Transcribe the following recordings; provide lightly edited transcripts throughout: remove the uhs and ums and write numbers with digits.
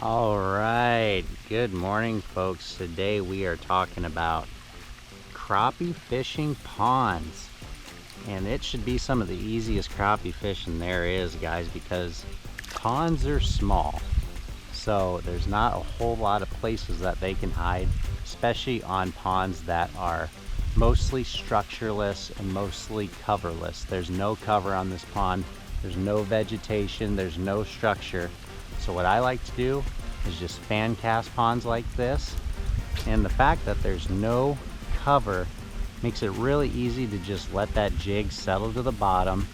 All right, good morning folks. Today we are talking about crappie fishing ponds, and it should be some of the easiest crappie fishing there is, guys, because ponds are small, so there's not a whole lot of places that they can hide, especially on ponds that are mostly structureless and mostly coverless. There's no cover on this pond, there's no vegetation, there's no structure. So what I like to do is just fan cast ponds like this, and the fact that there's no cover makes it really easy to just let that jig settle to the bottom,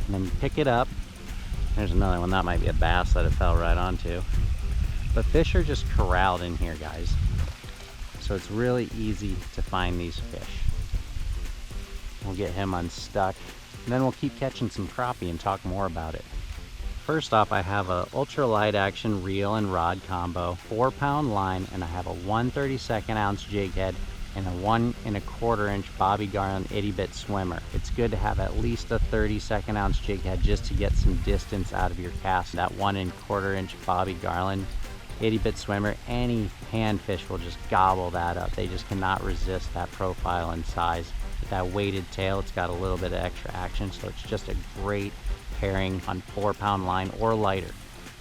and then you pick it up. There's another one, that might be a bass that it fell right onto. But fish are just corralled in here, guys, so it's really easy to find these fish. We'll get him unstuck, and then we'll keep catching some crappie and talk more about it. First off, I have a ultra light action reel and rod combo, 4-pound line, and I have a 1/32 ounce jig head and a 1 1/4 inch Bobby Garland Itty bit SwimR. It's good to have at least a 32 ounce jig head just to get some distance out of your cast. That 1 1/4 inch Bobby Garland Itty bit SwimR, any panfish will just gobble that up. They just cannot resist that profile and size. With that weighted tail, it's got a little bit of extra action, so it's just a great pairing on 4-pound line or lighter.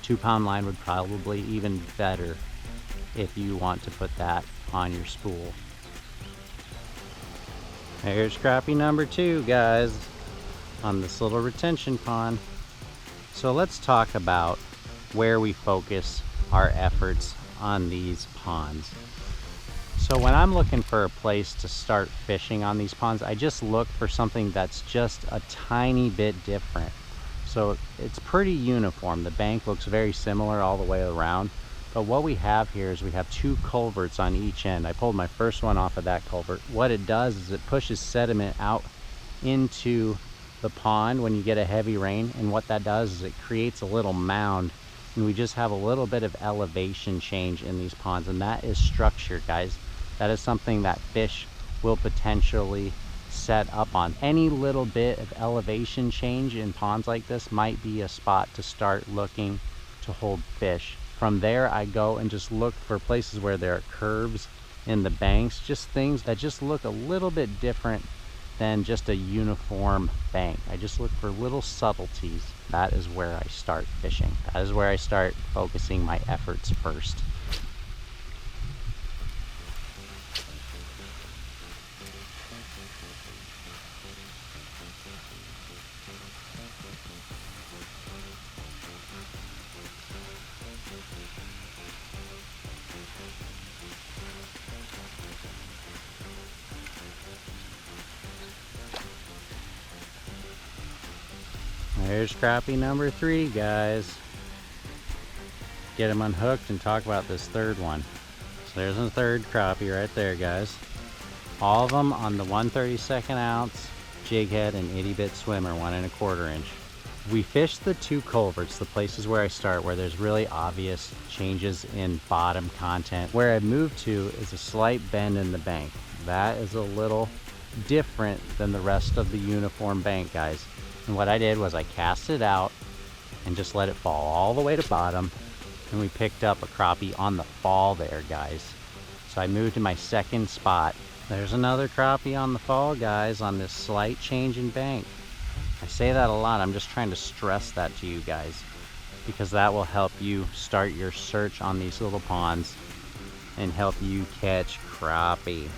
2-pound line would probably even better if you want to put that on your spool. There's crappie number 2, guys, on this little retention pond. So let's talk about where we focus our efforts on these ponds. So when I'm looking for a place to start fishing on these ponds, I just look for something that's just a tiny bit different. So it's pretty uniform. The bank looks very similar all the way around, but what we have here is we have 2 culverts on each end. I pulled my first one off of that culvert. What it does is it pushes sediment out into the pond when you get a heavy rain, and what that does is it creates a little mound, and we just have a little bit of elevation change in these ponds, and that is structure, guys. That is something that fish will potentially set up on. Any little bit of elevation change in ponds like this might be a spot to start looking to hold fish. From there, I go and just look for places where there are curves in the banks, just things that just look a little bit different than just a uniform bank. I just look for little subtleties. That is where I start fishing. That is where I start focusing my efforts first. There's crappie number 3, guys. Get him unhooked and talk about this third one. So there's a third crappie right there, guys. All of them on the 1/32 ounce jig head and Itty bit SwimR, 1 1/4 inch. We fish the 2 culverts, the places where I start, where there's really obvious changes in bottom content. Where I moved to is a slight bend in the bank. That is a little different than the rest of the uniform bank, guys. And what I did was I cast it out and just let it fall all the way to bottom, and we picked up a crappie on the fall there, guys. So I moved to my second spot. There's another crappie on the fall, guys, on this slight change in bank. I say that a lot. I'm just trying to stress that to you guys, because that will help you start your search on these little ponds and help you catch crappie.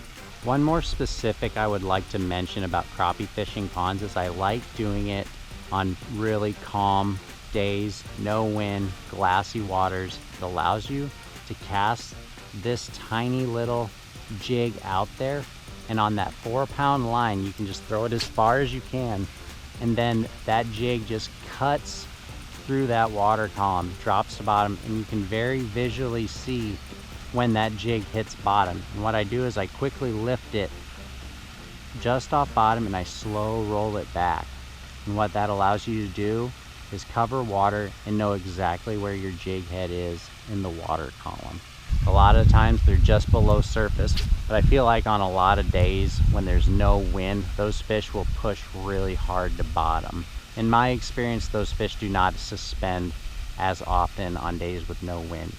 One more specific I would like to mention about crappie fishing ponds is I like doing it on really calm days, no wind, glassy waters. It allows you to cast this tiny little jig out there, and on that 4-pound line you can just throw it as far as you can, and then that jig just cuts through that water column, drops to bottom, and you can very visually see when that jig hits bottom. And what I do is I quickly lift it just off bottom and I slow roll it back. And what that allows you to do is cover water and know exactly where your jig head is in the water column. A lot of times they're just below surface, but I feel like on a lot of days when there's no wind, those fish will push really hard to bottom. In my experience, those fish do not suspend as often on days with no wind.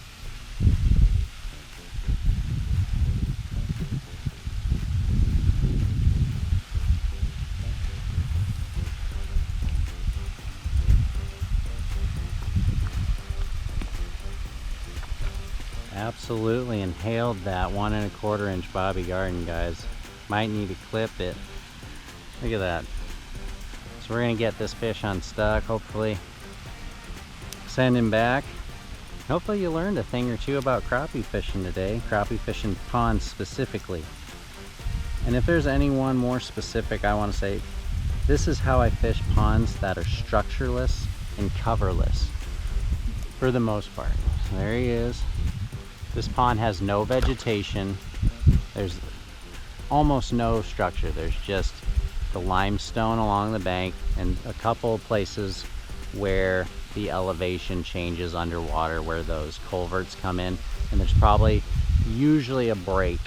Absolutely inhaled that 1 1/4 inch Bobby Garden, guys. Might need to clip it. Look at that. So we're gonna get this fish unstuck, hopefully send him back. Hopefully you learned a thing or two about crappie fishing today, crappie fishing ponds specifically. And if there's anyone more specific, I want to say this is how I fish ponds that are structureless and coverless for the most part. So there he is. This pond has no vegetation. There's almost no structure. There's just the limestone along the bank and a couple of places where the elevation changes underwater, where those culverts come in, and there's probably usually a break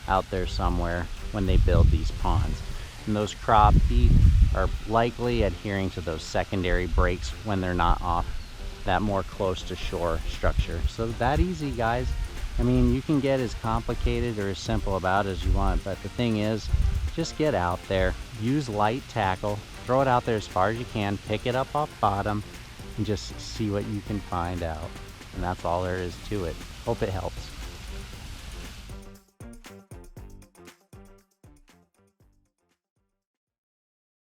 out there somewhere when they build these ponds. And those crappie are likely adhering to those secondary breaks when they're not off that more close to shore structure. So that easy, guys. I mean, you can get as complicated or as simple about it as you want, but the thing is, just get out there, use light tackle, throw it out there as far as you can, pick it up off bottom, and just see what you can find out. And that's all there is to it. Hope it helps.